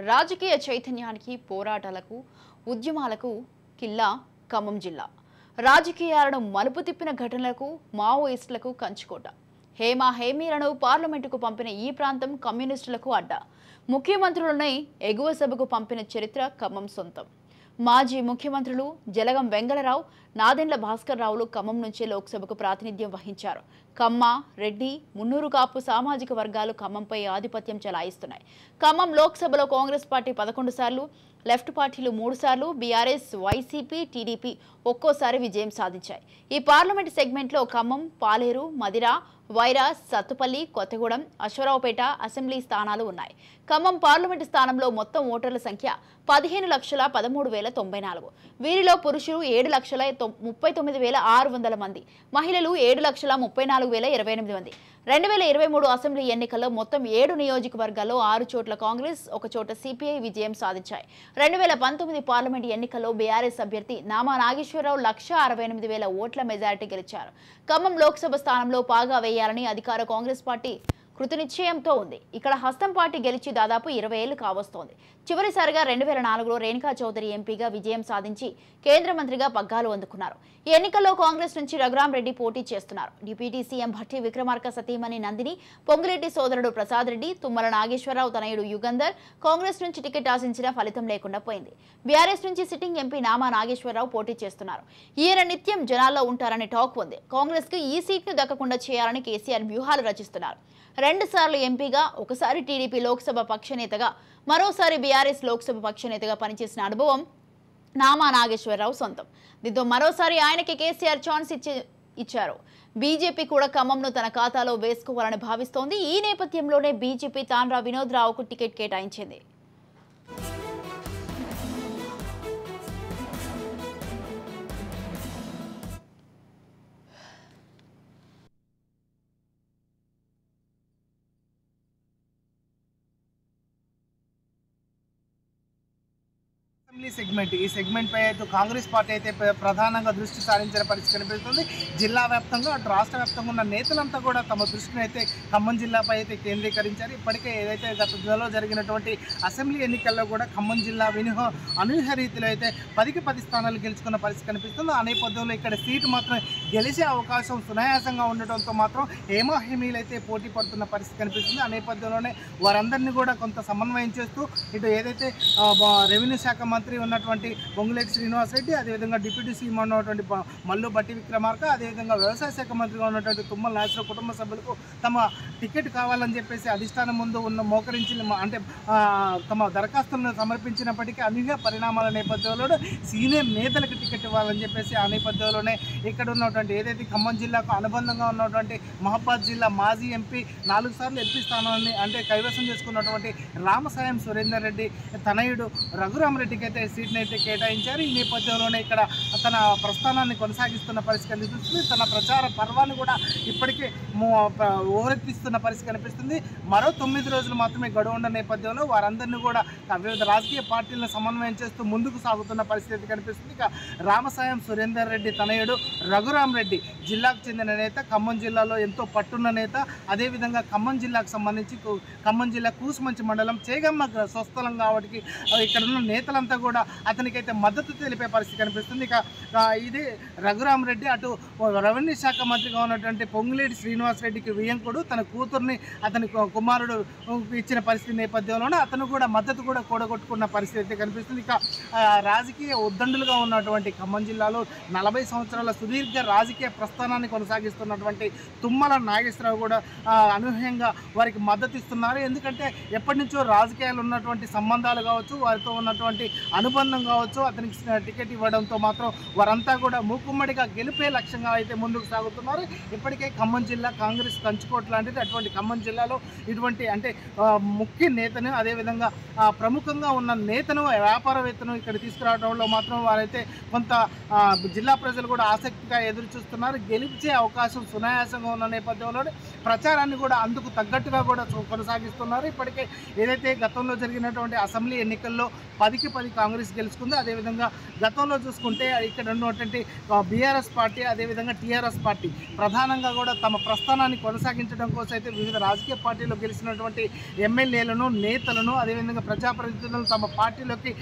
రాజకీయ చైతన్యానికి పోరాటాలకు ఉద్యమాలకు కిల్లా ఖమ్మం జిల్లా రాజకీయాలను మలుపు తిప్పిన ఘటనలకు మావోయిస్టులకు కంచుకోట హేమీలను పార్లమెంటుకు పంపిన ఈ ప్రాంతం కమ్యూనిస్టులకు అడ్డా ముఖ్యమంత్రులనే ఎగువ సభకు పంపిన చరిత్ర ఖమ్మం సొంతం మాజీ ముఖ్యమంత్రులు జలగం వెంగళరావు నాదెండ్ల భాస్కర్ రావులు ఖమ్మం నుంచి లోక్సభకు ప్రాతినిధ్యం వహించారు. కమ్మ, రెడ్డి, మున్నూరు కాపు సామాజిక వర్గాలు ఖమ్మంపై ఆధిపత్యం చెలాయిస్తున్నాయి. ఖమ్మం లోక్సభలో కాంగ్రెస్ పార్టీ 11 సార్లు, లెఫ్ట్ పార్టీలు 3 సార్లు, బీఆర్ఎస్, వైసీపీ, టీడీపీ ఒక్కోసారి విజయం సాధించాయి. ఈ పార్లమెంట్ సెగ్మెంట్లో ఖమ్మం, పాలేరు, మదిర, వైరా, సత్తుపల్లి, కొత్తగూడెం, అశ్వరావుపేట అసెంబ్లీ స్థానాలు ఉన్నాయి. ఖమ్మం పార్లమెంటు స్థానంలో మొత్తం ఓటర్ల సంఖ్య 15,13,094. వీరిలో పురుషులు 7,39,600 మంది, మహిళలు 7,34,028 మంది. 2023 అసెంబ్లీ ఎన్నికల్లో మొత్తం 7 నియోజకవర్గాల్లో 6 చోట్ల కాంగ్రెస్, 1 చోట సిపిఐ విజయం సాధించాయి. 2019 పార్లమెంట్ ఎన్నికల్లో బీఆర్ఎస్ అభ్యర్థి నామా నాగేశ్వరరావు 1,68,000 ఓట్ల మెజారిటీ గెలిచారు. ఖమ్మం లోక్సభ స్థానంలో పాగా వేయాలని అధికార కాంగ్రెస్ పార్టీ కృతనిశ్చయంతో ఉంది. ఇక్కడ హస్తం పార్టీ గెలిచి దాదాపు 20 ఏళ్లు కావస్తోంది. చివరిసారిగా 2004లో రేణుకా చౌదరి ఎంపీగా విజయం సాధించి కేంద్ర మంత్రిగా పగ్గాలు అందుకున్నారు. ఈ ఎన్నికల్లో కాంగ్రెస్ నుంచి రఘురాం రెడ్డి పోటీ చేస్తున్నారు. డిప్యూటీ సీఎం భట్టి విక్రమార్క సతీమణి నందిని, పొంగులేటి సోదరుడు ప్రసాద్ రెడ్డి, తుమ్మల నాగేశ్వరరావు తనయుడు యుగంధర్ కాంగ్రెస్ నుంచి టికెట్ ఆశించిన ఫలితం లేకుండా పోయింది. బీఆర్ఎస్ నుంచి సిట్టింగ్ ఎంపీ నామా నాగేశ్వరరావు పోటీ చేస్తున్నారు. ఈయన నిత్యం జనాల్లో ఉంటారనే టాక్ ఉంది. కాంగ్రెస్ కు ఈ సీట్ను దక్కకుండా చేయాలని కేసీఆర్ వ్యూహాలు రచిస్తున్నారు. 2 సార్లు ఎంపీగా, ఒకసారి టీడీపీ లోక్సభ పక్షనేతగా, మరోసారి బీఆర్ఎస్ లోక్సభ పక్షనేతగా పనిచేసిన అనుభవం నామా నాగేశ్వరరావు సొంతం. దీంతో మరోసారి ఆయనకి కేసీఆర్ ఛాన్స్ ఇచ్చారు. బీజేపీ కూడా ఖమ్మంను తన ఖాతాలో వేసుకోవాలని భావిస్తోంది. ఈ నేపథ్యంలోనే బీజేపీ తాండ్రా వినోద్ రావుకు టికెట్ కేటాయించింది. ఈ సెగ్మెంట్ పై అయితే కాంగ్రెస్ పార్టీ అయితే ప్రధానంగా దృష్టి సారించిన పరిస్థితి కనిపిస్తుంది. జిల్లా వ్యాప్తంగా అటు రాష్ట్ర వ్యాప్తంగా ఉన్న నేతలంతా కూడా తమ దృష్టిని అయితే ఖమ్మం జిల్లాపై అయితే కేంద్రీకరించారు. ఇప్పటికే ఏదైతే గత జిల్లాలో జరిగినటువంటి అసెంబ్లీ ఎన్నికల్లో కూడా ఖమ్మం జిల్లా అనూహ్య రీతిలో అయితే 10కి 10 స్థానాలు గెలుచుకున్న పరిస్థితి కనిపిస్తుంది. ఆ నేపథ్యంలో ఇక్కడ సీటు మాత్రం గెలిచే అవకాశం సునాయాసంగా ఉండటంతో మాత్రం హేమీలు అయితే పోటీ పడుతున్న పరిస్థితి కనిపిస్తుంది. ఆ నేపథ్యంలోనే వారందరినీ కూడా కొంత సమన్వయం చేస్తూ ఇటు ఏదైతే రెవెన్యూ శాఖ మంత్రి ఉన్నటువంటి పొంగులేటి శ్రీనివాసరెడ్డి, అదేవిధంగా డిప్యూటీ సీఎం ఉన్నటువంటి మల్లు భట్టి విక్రమార్క, అదేవిధంగా వ్యవసాయ శాఖ మంత్రిగా ఉన్నటువంటి తుమ్మల నాగేశ్వరరావు కుటుంబ సభ్యులకు తమ టికెట్ కావాలని చెప్పేసి అధిష్టానం ముందు మోకరించి అంటే తమ దరఖాస్తులను సమర్పించినప్పటికీ అనూహ్య పరిణామాల నేపథ్యంలో సీనియర్ నేతలకు టికెట్ ఇవ్వాలని చెప్పేసి ఆ నేపథ్యంలోనే ఇక్కడ ఉన్నటువంటి ఏదైతే ఖమ్మం జిల్లాకు అనుబంధంగా ఉన్నటువంటి మహబాద్ జిల్లా మాజీ ఎంపీ 4 సార్లు ఎంపీ స్థానాన్ని అంటే కైవసం చేసుకున్నటువంటి రామసాయం సురేందర్ రెడ్డి తనయుడు రఘురాం రెడ్డికి అయితే సీట్ని అయితే కేటాయించారు. ఈ నేపథ్యంలోనే ఇక్కడ తన ప్రస్థానాన్ని కొనసాగిస్తున్న పరిస్థితి కనిపిస్తుంది. తన ప్రచార పర్వాన్ని కూడా ఇప్పటికే ఓరెత్తిస్తున్న పరిస్థితి కనిపిస్తుంది. మరో 9 రోజులు మాత్రమే గడువు ఉన్న నేపథ్యంలో వారందరినీ కూడా వివిధ రాజకీయ పార్టీలను సమన్వయం చేస్తూ ముందుకు సాగుతున్న పరిస్థితి కనిపిస్తుంది. ఇక రామసాయం సురేందర్ రెడ్డి తనయుడు రఘురాం రెడ్డి జిల్లాకు చెందిన నేత, ఖమ్మం జిల్లాలో ఎంతో పట్టున్న నేత. అదేవిధంగా ఖమ్మం జిల్లాకు సంబంధించి ఖమ్మం జిల్లా కూసుమంచి మండలం చేగమ్మ స్వస్థలం కాబట్టి ఇక్కడ ఉన్న నేతలంతా కూడా అతనికైతే మద్దతు తెలిపే పరిస్థితి కనిపిస్తుంది. ఇక ఇది రఘురాం రెడ్డి అటు రెవెన్యూ శాఖ మంత్రిగా ఉన్నటువంటి పొంగులేటి శ్రీనివాసరెడ్డికి వియ్యంకుడు, తన కూతుర్ని అతని కుమారుడు ఇచ్చిన పరిస్థితి నేపథ్యంలోనే అతను కూడా మద్దతు కూడా కూడగొట్టుకున్న పరిస్థితి అయితే కనిపిస్తుంది. ఇక రాజకీయ ఉద్దండులుగా ఉన్నటువంటి ఖమ్మం జిల్లాలో 40 సంవత్సరాల సుదీర్ఘ రాజకీయ ప్రస్థానాన్ని కొనసాగిస్తున్నటువంటి తుమ్మల నాగేశ్వరరావు కూడా అనూహ్యంగా వారికి మద్దతు ఇస్తున్నారు. ఎందుకంటే ఎప్పటి నుంచో రాజకీయాలు ఉన్నటువంటి సంబంధాలు కావచ్చు, వారితో ఉన్నటువంటి అనుబంధం కావచ్చు, అతనికి టికెట్ ఇవ్వడంతో మాత్రం వారంతా కూడా మూకుమ్మడిగా గెలిపే లక్ష్యంగా అయితే ముందుకు సాగుతున్నారు. ఇప్పటికే ఖమ్మం జిల్లా కాంగ్రెస్ కంచుకోట లాంటిది. అటువంటి ఖమ్మం జిల్లాలో ఇటువంటి అంటే ముఖ్య నేతను, అదేవిధంగా ప్రముఖంగా ఉన్న నేతను, వ్యాపారవేత్తను ఇక్కడ తీసుకురావడంలో మాత్రం వారైతే కొంత జిల్లా ప్రజలు కూడా ఆసక్తిగా ఎదురు చూస్తున్నారు. గెలిచే అవకాశం సునాయాసంగా ఉన్న నేపథ్యంలోనే ప్రచారాన్ని కూడా అందుకు తగ్గట్టుగా కూడా కొనసాగిస్తున్నారు. ఇప్పటికే ఏదైతే గతంలో జరిగినటువంటి అసెంబ్లీ ఎన్నికల్లో 10కి 10 కాంగ్రెస్ గెలుచుకుంది. అదేవిధంగా గతంలో చూసుకుంటే ఇక్కడ ఉన్నటువంటి బీఆర్ఎస్ పార్టీ అదేవిధంగా టీఆర్ఎస్ పార్టీ ప్రధానంగా కూడా తమ ప్రస్థానాన్ని కొనసాగించడం కోసం అయితే వివిధ రాజకీయ పార్టీలో గెలిచినటువంటి ఎమ్మెల్యేలను నేతలను అదేవిధంగా ప్రజాప్రతినిధులను తమ పార్టీలోకి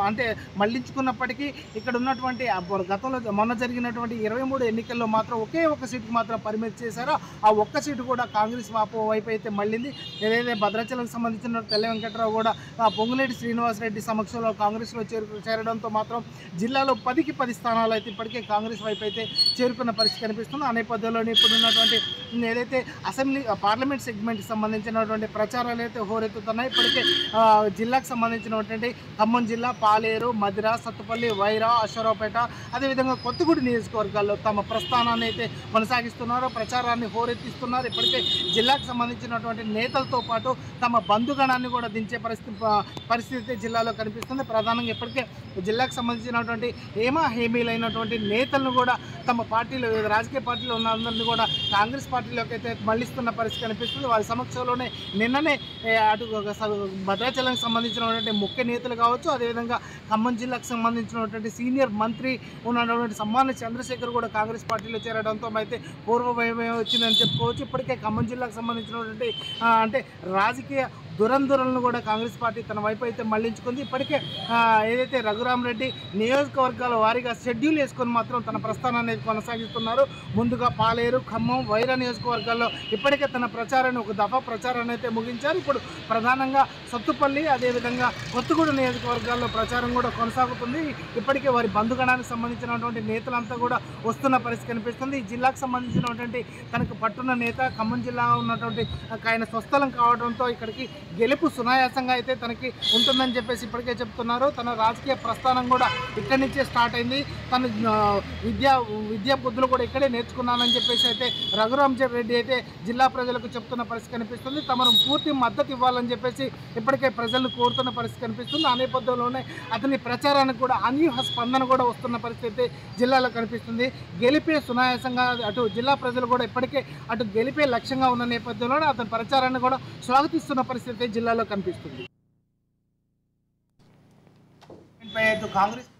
అంటే మళ్లించుకున్నప్పటికీ ఇక్కడ ఉన్నటువంటి గతంలో మొన్న జరిగినటువంటి 23 ఎన్నికల్లో మాత్రం ఒకే ఒక సీటుకు మాత్రం పరిమితి చేశారో ఆ ఒక్క సీటు కూడా కాంగ్రెస్ వైపు అయితే మళ్ళింది. ఏదైతే భద్రాచలంకి సంబంధించిన తెల్ల వెంకట్రావు కూడా పొంగులేటి శ్రీనివాసరెడ్డి సమక్షంలో కాంగ్రెస్లో చేరడంతో మాత్రం జిల్లాలో 10కి 10 స్థానాలు అయితే ఇప్పటికే కాంగ్రెస్ వైపు అయితే చేరుకున్న పరిస్థితి కనిపిస్తుంది. ఆ నేపథ్యంలోనే ఇప్పుడున్నటువంటి ఏదైతే పార్లమెంట్ సెగ్మెంట్కి సంబంధించినటువంటి ప్రచారాలు అయితే హోరెత్తుతున్నాయి. ఇప్పటికే జిల్లాకు సంబంధించినటువంటి ఖమ్మం జిల్లా పాలేరు, మదిర, సత్తుపల్లి, వైరా, అశ్వరావుపేట అదేవిధంగా కొత్తగూడి నియోజకవర్గాల్లో తమ ప్రస్థానాన్ని అయితే కొనసాగిస్తున్నారు, ప్రచారాన్ని హోరెత్తిస్తున్నారు. ఇప్పటికే జిల్లాకు సంబంధించినటువంటి నేతలతో పాటు తమ బంధుగణాన్ని కూడా దించే పరిస్థితి జిల్లాలో కనిపిస్తుంది. ప్రధానంగా ఇప్పటికే జిల్లాకు సంబంధించినటువంటి హేమీలైనటువంటి నేతలను కూడా తమ పార్టీలో రాజకీయ పార్టీలో ఉన్న అందరినీ కూడా కాంగ్రెస్ పార్టీలోకి అయితే మళ్లిస్తున్న పరిస్థితి కనిపిస్తుంది. వారి సమక్షంలోనే నిన్ననే అటు భద్రాచలానికి సంబంధించినటువంటి ముఖ్య నేతలు కావచ్చు, అదేవిధంగా ఖమ్మం జిల్లాకు సంబంధించినటువంటి సీనియర్ మంత్రి ఉన్నటువంటి సమ్మాన చంద్రశేఖర్ కూడా కాంగ్రెస్ పార్టీలో చేరడంతో అయితే పూర్వ వైభవం వచ్చిందని చెప్పుకోవచ్చు. ఇప్పటికే ఖమ్మం జిల్లాకు సంబంధించినటువంటి అంటే రాజకీయ దురంధులను కూడా కాంగ్రెస్ పార్టీ తన వైపు అయితే మళ్లించుకుంది. ఇప్పటికే ఏదైతే రఘురామరెడ్డి నియోజకవర్గాల వారీగా షెడ్యూల్ వేసుకొని మాత్రం తన ప్రస్థానాన్ని కొనసాగిస్తున్నారు. ముందుగా పాలేరు, ఖమ్మం, వైరా నియోజకవర్గాల్లో ఇప్పటికే తన ప్రచారాన్ని ఒక దఫా ప్రచారాన్ని అయితే ముగించారు. ఇప్పుడు ప్రధానంగా సత్తుపల్లి అదేవిధంగా కొత్తగూడ నియోజకవర్గాల్లో ప్రచారం కూడా కొనసాగుతుంది. ఇప్పటికే వారి బంధుగణానికి సంబంధించినటువంటి నేతలంతా కూడా వస్తున్న పరిస్థితి కనిపిస్తుంది. ఈ జిల్లాకు సంబంధించినటువంటి తనకు పట్టున్న నేత ఖమ్మం జిల్లా ఉన్నటువంటి ఆయన స్వస్థలం కావడంతో ఇక్కడికి గెలుపు సునాయాసంగా అయితే తనకి ఉంటుందని చెప్పేసి ఇప్పటికే చెప్తున్నారు. తన రాజకీయ ప్రస్థానం కూడా ఇక్కడి నుంచే స్టార్ట్ అయింది. తన విద్యా బుద్ధులు కూడా ఇక్కడే నేర్చుకున్నానని చెప్పేసి అయితే రఘురామరెడ్డి అయితే జిల్లా ప్రజలకు చెప్తున్న పరిస్థితి కనిపిస్తుంది. తమను పూర్తి మద్దతు ఇవ్వాలని చెప్పేసి ఇప్పటికే ప్రజలను కోరుతున్న పరిస్థితి కనిపిస్తుంది. ఆ నేపథ్యంలోనే అతని ప్రచారానికి కూడా అనూహ్య స్పందన కూడా వస్తున్న పరిస్థితి జిల్లాలో కనిపిస్తుంది. గెలిపే సునాయాసంగా అటు జిల్లా ప్రజలు కూడా ఇప్పటికే అటు గెలిపే లక్ష్యంగా ఉన్న నేపథ్యంలోనే అతని ప్రచారాన్ని కూడా స్వాగతిస్తున్న పరిస్థితి జిల్లాలో కనిపిస్తుంది. కాంగ్రెస్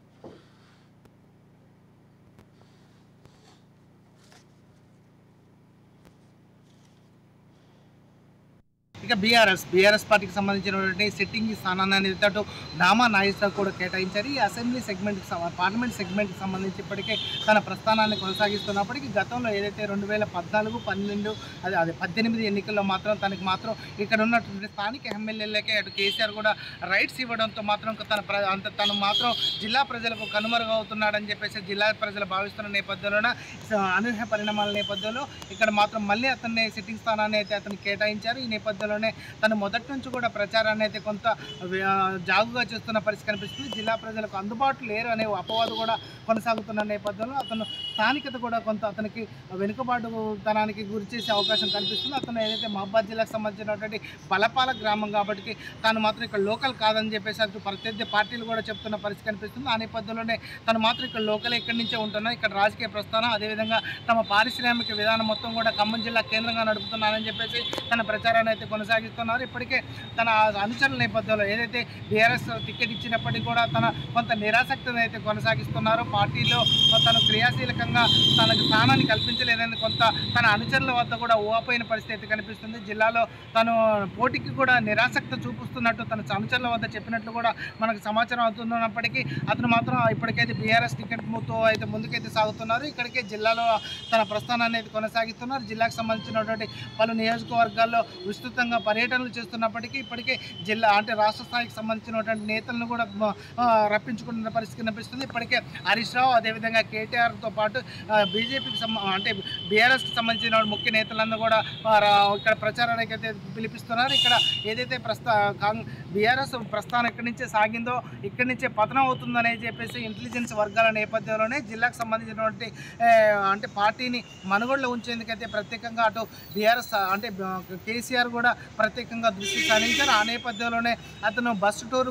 ఇక బీఆర్ఎస్ పార్టీకి సంబంధించినటువంటి సిట్టింగ్ స్థానాన్ని అనేది అటు నామా నాగేశ్వరరావు కూడా కేటాయించారు. ఈ అసెంబ్లీ పార్లమెంట్ సెగ్మెంట్కి సంబంధించి ఇప్పటికే తన ప్రస్థానాన్ని కొనసాగిస్తున్నప్పటికీ గతంలో ఏదైతే 2014, 18 ఎన్నికల్లో మాత్రం తనకి మాత్రం ఇక్కడ ఉన్నటువంటి స్థానిక ఎమ్మెల్యేలకే అటు కేసీఆర్ కూడా రైట్స్ ఇవ్వడంతో మాత్రం తను మాత్రం జిల్లా ప్రజలకు కనుమరుగవుతున్నాడని చెప్పేసి జిల్లా ప్రజలు భావిస్తున్న నేపథ్యంలోన అనూహ్య పరిణామాల నేపథ్యంలో ఇక్కడ మాత్రం మళ్ళీ అతన్ని సిట్టింగ్ స్థానాన్ని అయితే అతను కేటాయించారు. ఈ నేపథ్యంలో తను మొదటి నుంచి కూడా ప్రచారాన్ని అయితే కొంత జాగుగా చేస్తున్న పరిస్థితి కనిపిస్తుంది. జిల్లా ప్రజలకు అందుబాటులో లేరు అనే అపవాదు కూడా కొనసాగుతున్న నేపథ్యంలో అతను స్థానికత కూడా కొంత అతనికి వెనుకబాటుతనానికి గురి చేసే అవకాశం కనిపిస్తుంది. అతను ఏదైతే మహబాద్ జిల్లాకు సంబంధించినటువంటి బలపాల గ్రామం కాబట్టి తాను మాత్రం ఇక్కడ లోకల్ కాదని చెప్పేసి అటు ప్రత్యర్థి పార్టీలు కూడా చెప్తున్న పరిస్థితి కనిపిస్తుంది. ఆ నేపథ్యంలోనే తను మాత్రం ఇక్కడ లోకల్ ఇక్కడి నుంచే ఉంటున్నారు. ఇక్కడ రాజకీయ ప్రస్థానం అదేవిధంగా తమ పారిశ్రామిక విధానం మొత్తం కూడా ఖమ్మం జిల్లా కేంద్రంగా నడుపుతున్నారని చెప్పేసి తన ప్రచారాన్ని అయితే కొనసాగిస్తున్నారు. ఇప్పటికే తన అనుచరుల నేపథ్యంలో ఏదైతే బీఆర్ఎస్ టికెట్ ఇచ్చినప్పటికీ కూడా తన కొంత నిరాసక్తిని అయితే కొనసాగిస్తున్నారు. పార్టీలో తను క్రియాశీలకంగా తనకు స్థానాన్ని కల్పించలేదని కొంత తన అనుచరుల వద్ద కూడా ఓపోయిన పరిస్థితి కనిపిస్తుంది. జిల్లాలో తను పోటీకి కూడా నిరాసక్తి చూపిస్తున్నట్టు తన అనుచరుల వద్ద చెప్పినట్లు కూడా మనకు సమాచారం అవుతున్నప్పటికీ అతను మాత్రం ఇప్పటికైతే బీఆర్ఎస్ టికెట్తో అయితే ముందుకైతే సాగుతున్నారు. ఇక్కడికే జిల్లాలో తన ప్రస్థానాన్ని అయితే కొనసాగిస్తున్నారు. జిల్లాకు సంబంధించినటువంటి పలు నియోజకవర్గాల్లో విస్తృతంగా పర్యటనలు చేస్తున్నప్పటికీ ఇప్పటికే జిల్లా అంటే రాష్ట్ర స్థాయికి సంబంధించినటువంటి నేతలను కూడా రప్పించుకుంటున్న పరిస్థితి కనిపిస్తుంది. ఇప్పటికే హరీష్ రావు అదేవిధంగా కేటీఆర్తో పాటు బీజేపీకి అంటే బీఆర్ఎస్కి సంబంధించిన ముఖ్య నేతలందరూ కూడా ఇక్కడ ప్రచారానికి అయితే పిలిపిస్తున్నారు. ఇక్కడ ఏదైతే బీఆర్ఎస్ ప్రస్థానం ఇక్కడి నుంచే సాగిందో ఇక్కడి నుంచే పతనం అవుతుందని చెప్పేసి ఇంటెలిజెన్స్ వర్గాల నేపథ్యంలోనే జిల్లాకు సంబంధించినటువంటి అంటే పార్టీని మనుగడలో ఉంచేందుకైతే ప్రత్యేకంగా అటు బీఆర్ఎస్ అంటే కేసీఆర్ కూడా ప్రత్యేకంగా దృష్టి సారించారు. ఆ నేపథ్యంలోనే అతను బస్సు టూర్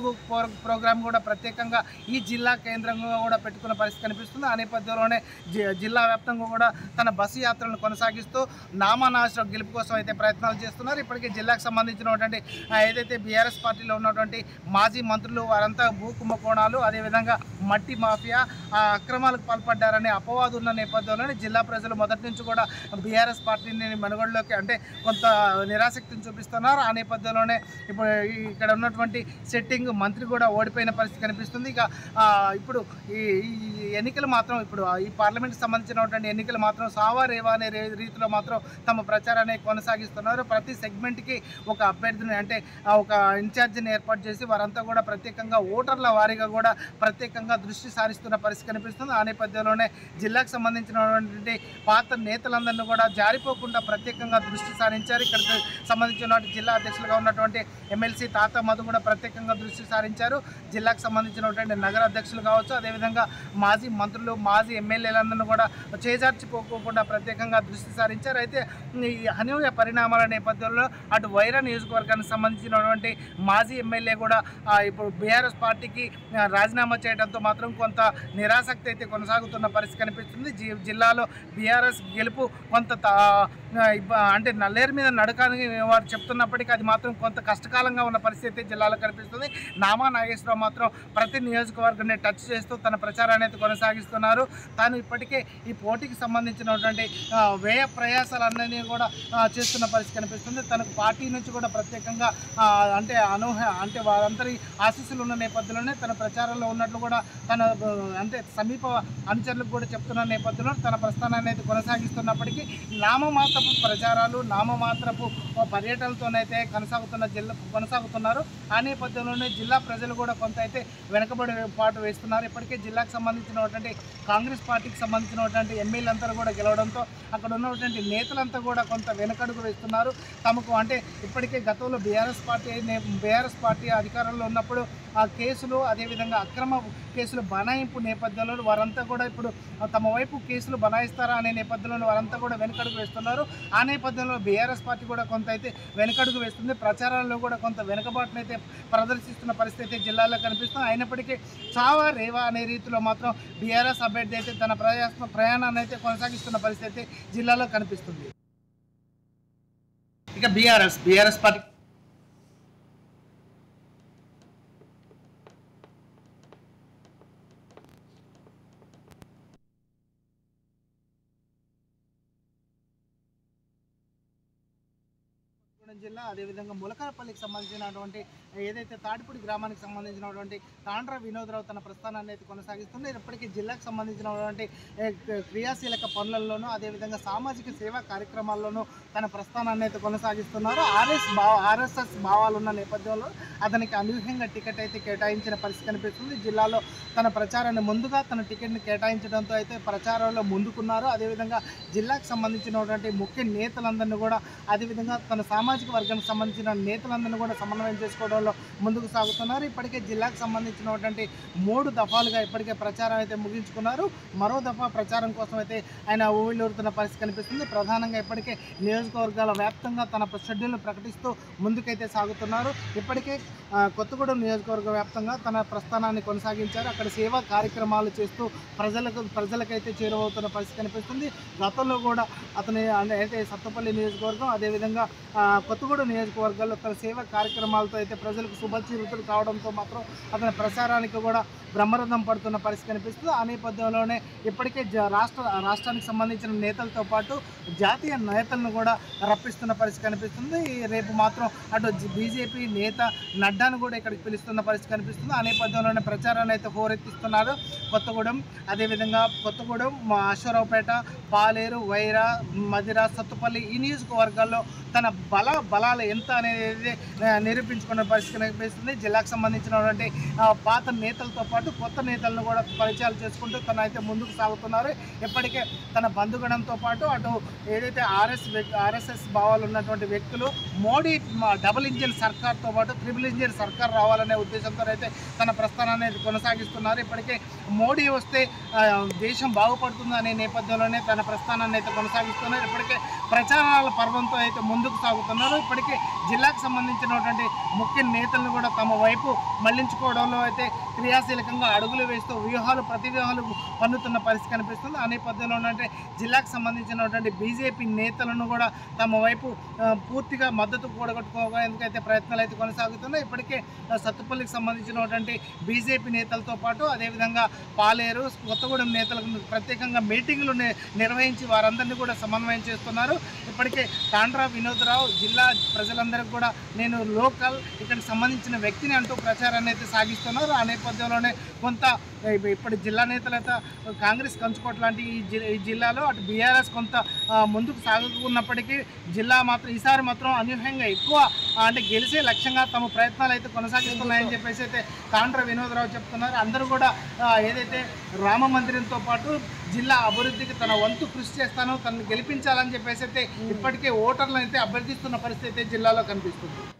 ప్రోగ్రాం కూడా ప్రత్యేకంగా ఈ జిల్లా కేంద్రంగా కూడా పెట్టుకున్న పరిస్థితి కనిపిస్తుంది. ఆ నేపథ్యంలోనే జిల్లా వ్యాప్తంగా కూడా తన బస్సు యాత్రలను కొనసాగిస్తూ నామనాశనం గెలుపు కోసం అయితే ప్రయత్నాలు చేస్తున్నారు. ఇప్పటికే జిల్లాకు సంబంధించినటువంటి ఏదైతే బీఆర్ఎస్ పార్టీలో ఉన్నటువంటి మాజీ మంత్రులు వారంతా భూ కుంభకోణాలు, అదేవిధంగా మట్టి మాఫియా అక్రమాలకు పాల్పడ్డారనే అపవాదు ఉన్న నేపథ్యంలోనే జిల్లా ప్రజలు మొదటి నుంచి కూడా బీఆర్ఎస్ పార్టీని మనుగడలోకి అంటే కొంత నిరాసక్తిని చూపిస్తున్నారు. ఆ నేపథ్యంలోనే ఇప్పుడు ఇక్కడ ఉన్నటువంటి సెట్టింగ్ మంత్రి కూడా ఓడిపోయిన పరిస్థితి కనిపిస్తుంది. ఇక ఇప్పుడు ఈ ఎన్నికలు మాత్రం ఇప్పుడు ఈ పార్లమెంట్కి సంబంధించినటువంటి ఎన్నికలు మాత్రం సావా రేవా అనే రీతిలో మాత్రం తమ ప్రచారాన్ని కొనసాగిస్తున్నారు. ప్రతి సెగ్మెంట్కి ఒక అభ్యర్థిని అంటే ఒక ఇన్ఛార్జిని ఏర్పాటు చేసి వారంతా కూడా ప్రత్యేకంగా ఓటర్ల వారీగా కూడా ప్రత్యేకంగా దృష్టి సారిస్తున్న పరిస్థితి కనిపిస్తుంది. ఆ నేపథ్యంలోనే జిల్లాకు సంబంధించినటువంటి పాత నేతలందరినీ కూడా జారిపోకుండా ప్రత్యేకంగా దృష్టి సారించారు. ఇక్కడికి సంబంధించినటువంటి జిల్లా అధ్యక్షులుగా ఉన్నటువంటి ఎమ్మెల్సీ తాత మధు కూడా ప్రత్యేకంగా దృష్టి సారించారు. జిల్లాకు సంబంధించినటువంటి నగర అధ్యక్షులు కావచ్చు, అదేవిధంగా మాజీ మంత్రులు, మాజీ ఎమ్మెల్యేలందరినీ కూడా చేజార్చిపోకుండా ప్రత్యేకంగా దృష్టి సారించారు. అయితే ఈ అనూహ్య పరిణామాల నేపథ్యంలో అటు వైరా నియోజకవర్గానికి సంబంధించినటువంటి మాజీ ఎమ్మెల్యే కూడా ఇప్పుడు బీఆర్ఎస్ పార్టీకి రాజీనామా చేయడంతో మాత్రం కొంత నిరాసక్తి అయితే కొనసాగుతున్న పరిస్థితి కనిపిస్తుంది. జిల్లాలో బీఆర్ఎస్ గెలుపు కొంత అంటే నల్లేరు మీద నడకాలని వారు చెప్తున్నప్పటికీ అది మాత్రం కొంత కష్టకాలంగా ఉన్న పరిస్థితి జిల్లాలో కనిపిస్తుంది. నామా నాగేశ్వరరావు మాత్రం ప్రతి నియోజకవర్గాన్ని టచ్ చేస్తూ తన ప్రచారాన్ని అయితే కొనసాగిస్తున్నారు. తాను ఇప్పటికే ఈ పోటీకి సంబంధించినటువంటి వ్యయ ప్రయాసాలన్నీ కూడా చేస్తున్న పరిస్థితి కనిపిస్తుంది. తనకు పార్టీ నుంచి కూడా ప్రత్యేకంగా అంటే వారందరి ఆశీస్సులు ఉన్న నేపథ్యంలోనే తన ప్రచారంలో ఉన్నట్లు కూడా తన అంటే సమీప అనుచరులకు కూడా చెప్తున్న నేపథ్యంలో తన ప్రస్థానాన్ని అయితే కొనసాగిస్తున్నప్పటికీ నామమాత్రపు ప్రచారాలు, నామమాత్రపు పర్యటనలతోనైతే కొనసాగుతున్నారు. ఆ నేపథ్యంలోనే జిల్లా ప్రజలు కూడా కొంత అయితే వెనకబడి పాటు వేస్తున్నారు. ఇప్పటికే జిల్లాకు సంబంధించినటువంటి కాంగ్రెస్ పార్టీకి సంబంధించినటువంటి ఎమ్మెల్యేలంతా కూడా గెలవడంతో అక్కడ ఉన్నటువంటి నేతలంతా కూడా కొంత వెనకడుగు వేస్తున్నారు. తమకు అంటే ఇప్పటికే గతంలో బీఆర్ఎస్ పార్టీ అధికారంలో ఉన్నప్పుడు ఆ కేసులు, అదేవిధంగా అక్రమ కేసులు బనాయింపు నేపథ్యంలో వారంతా కూడా ఇప్పుడు తమ వైపు కేసులు బనాయిస్తారా అనే నేపథ్యంలో వారంతా కూడా వెనకడుగు వేస్తున్నారు. ఆ నేపథ్యంలో బీఆర్ఎస్ పార్టీ కూడా కొంత అయితే వెనకడుగు వేస్తుంది. ప్రచారాల్లో కూడా కొంత వెనుకబాటును అయితే ప్రదర్శిస్తున్న పరిస్థితి జిల్లాలో కనిపిస్తుంది. అయినప్పటికీ చావా రేవా అనే రీతిలో మాత్రం బీఆర్ఎస్ అభ్యర్థి అయితే తన ప్రయాణాన్ని అయితే కొనసాగిస్తున్న పరిస్థితి జిల్లాలో కనిపిస్తుంది. ఇక బీఆర్ఎస్ పార్టీ జిల్లా, అదేవిధంగా ములకరపల్లికి సంబంధించినటువంటి ఏదైతే తాడిపూడి గ్రామానికి సంబంధించినటువంటి తాండ్ర వినోదరావు తన ప్రస్థానాన్ని అయితే కొనసాగిస్తుంది. ఇప్పటికీ జిల్లాకు సంబంధించినటువంటి క్రియాశీలక పనులలోనూ, అదేవిధంగా సామాజిక సేవా కార్యక్రమాల్లోనూ తన ప్రస్థానాన్ని అయితే కొనసాగిస్తున్నారు. ఆర్ఎస్ఎస్ భావాలు ఉన్న నేపథ్యంలో అతనికి అనూహ్యంగా టికెట్ అయితే కేటాయించిన పరిస్థితి కనిపిస్తుంది. జిల్లాలో తన ప్రచారాన్ని ముందుగా తన టికెట్ని కేటాయించడంతో అయితే ప్రచారంలో ముందుకున్నారు. అదేవిధంగా జిల్లాకు సంబంధించినటువంటి ముఖ్య నేతలందరినీ కూడా, అదేవిధంగా తన సామాజిక వర్గానికి సంబంధించిన నేతలందరినీ కూడా సమన్వయం చేసుకోవడంలో ముందుకు సాగుతున్నారు. ఇప్పటికే జిల్లాకు సంబంధించినటువంటి 3 దఫాలుగా ఇప్పటికే ప్రచారం అయితే ముగించుకున్నారు. మరో దఫా ప్రచారం కోసం అయితే ఆయన ఊళ్ళూరుతున్న పరిస్థితి కనిపిస్తుంది. ప్రధానంగా ఇప్పటికే నియోజకవర్గాల వ్యాప్తంగా తన షెడ్యూల్ను ప్రకటిస్తూ ముందుకైతే సాగుతున్నారు. ఇప్పటికే కొత్తగూడెం నియోజకవర్గ వ్యాప్తంగా తన ప్రస్థానాన్ని కొనసాగించారు. అక్కడ సేవా కార్యక్రమాలు చేస్తూ ప్రజలకైతే చేరువవుతున్న పరిస్థితి కనిపిస్తుంది. గతంలో కూడా అతని అయితే సత్తపల్లి నియోజకవర్గం, అదేవిధంగా కొత్తగూడెం నియోజకవర్గాల్లో తన సేవా కార్యక్రమాలతో అయితే ప్రజలకు శుభచిరుతులు కావడంతో మాత్రం అతని ప్రచారానికి కూడా బ్రహ్మరథం పడుతున్న పరిస్థితి కనిపిస్తుంది. ఆ నేపథ్యంలోనే ఇప్పటికే రాష్ట్రానికి సంబంధించిన నేతలతో పాటు జాతీయ నేతలను కూడా రప్పిస్తున్న పరిస్థితి కనిపిస్తుంది. రేపు మాత్రం అటు బీజేపీ నేత నడ్డాను కూడా ఇక్కడికి పిలుస్తున్న పరిస్థితి కనిపిస్తుంది. ఆ నేపథ్యంలోనే ప్రచారాన్ని అయితే హోరెత్తిస్తున్నారు. కొత్తగూడెం, అదేవిధంగా అశ్వరావుపేట, పాలేరు, వైరా, మదిర, సత్తుపల్లి ఈ నియోజకవర్గాల్లో తన బలాలు ఎంత అనేది నిరూపించుకున్న పరిస్థితి కనిపిస్తుంది. జిల్లాకు సంబంధించినటువంటి పాత నేతలతో పాటు కొత్త నేతలను కూడా పరిచయాలు చేసుకుంటూ తన అయితే ముందుకు సాగుతున్నారు. ఇప్పటికే తన బంధుగణంతో పాటు అటు ఏదైతే ఆర్ఎస్ఎస్ భావాలు ఉన్నటువంటి వ్యక్తులు మోడీ డబుల్ ఇంజిన్ సర్కార్తో పాటు ట్రిపుల్ ఇంజిన్ సర్కార్ రావాలనే ఉద్దేశంతో అయితే తన ప్రస్థానాన్ని కొనసాగిస్తున్నారు. ఇప్పటికే మోడీ వస్తే దేశం బాగుపడుతుంది అనే నేపథ్యంలోనే తన ప్రస్థానాన్ని అయితే కొనసాగిస్తున్నారు. ఇప్పటికే ప్రచారాల పర్వంతో అయితే ముందుకు సాగుతున్నారు. ఇప్పటికే జిల్లాకు సంబంధించినటువంటి ముఖ్య నేతలను కూడా తమ వైపు మళ్లించుకోవడంలో అయితే క్రియాశీలకంగా అడుగులు వేస్తూ ప్రతి వ్యూహాలు పన్నుతున్న పరిస్థితి కనిపిస్తుంది. ఆ నేపథ్యంలో అంటే జిల్లాకు సంబంధించినటువంటి బీజేపీ నేతలను కూడా తమ వైపు పూర్తిగా మద్దతు కూడగట్టుకోవడానికైతే ప్రయత్నాలు అయితే కొనసాగుతున్నాయి. ఇప్పటికే సత్తుపల్లికి సంబంధించినటువంటి బీజేపీ నేతలతో పాటు అదేవిధంగా పాలేరు, కొత్తగూడెం నేతలకు ప్రత్యేకంగా మీటింగులు నిర్వహించి వారందరినీ కూడా సమన్వయం చేస్తున్నారు. ఇప్పటికే తాండ్రా వినోద్రావు జిల్లా ప్రజలందరికీ కూడా నేను లోకల్ ఇక్కడికి సంబంధించిన వ్యక్తిని అంటూ ప్రచారాన్ని అయితే సాగిస్తున్నారు. ఆ నేపథ్యంలోనే కొంత ఇప్పటి జిల్లా నేతలైతే కాంగ్రెస్ కంచుకోట లాంటి ఈ జిల్లాలో అటు బీఆర్ఎస్ కొంత ముందుకు సాగుకున్నప్పటికీ జిల్లా మాత్రం ఈసారి మాత్రం అనూహ్యంగా ఎక్కువ అంటే గెలిచే లక్ష్యంగా తమ ప్రయత్నాలు అయితే కొనసాగిస్తున్నాయని చెప్పేసి అయితే తాండ్ర వినోద్రావు చెప్తున్నారు. అందరూ కూడా ఏదైతే రామ మందిరంతో పాటు జిల్లా అభివృద్ధికి తన వంతు కృషి చేస్తానో తనను గెలిపించాలని చెప్పేసి అయితే ఇప్పటికే ఓటర్లను అయితే అభ్యర్థిస్తున్న పరిస్థితి అయితే జిల్లాలో కనిపిస్తుంది.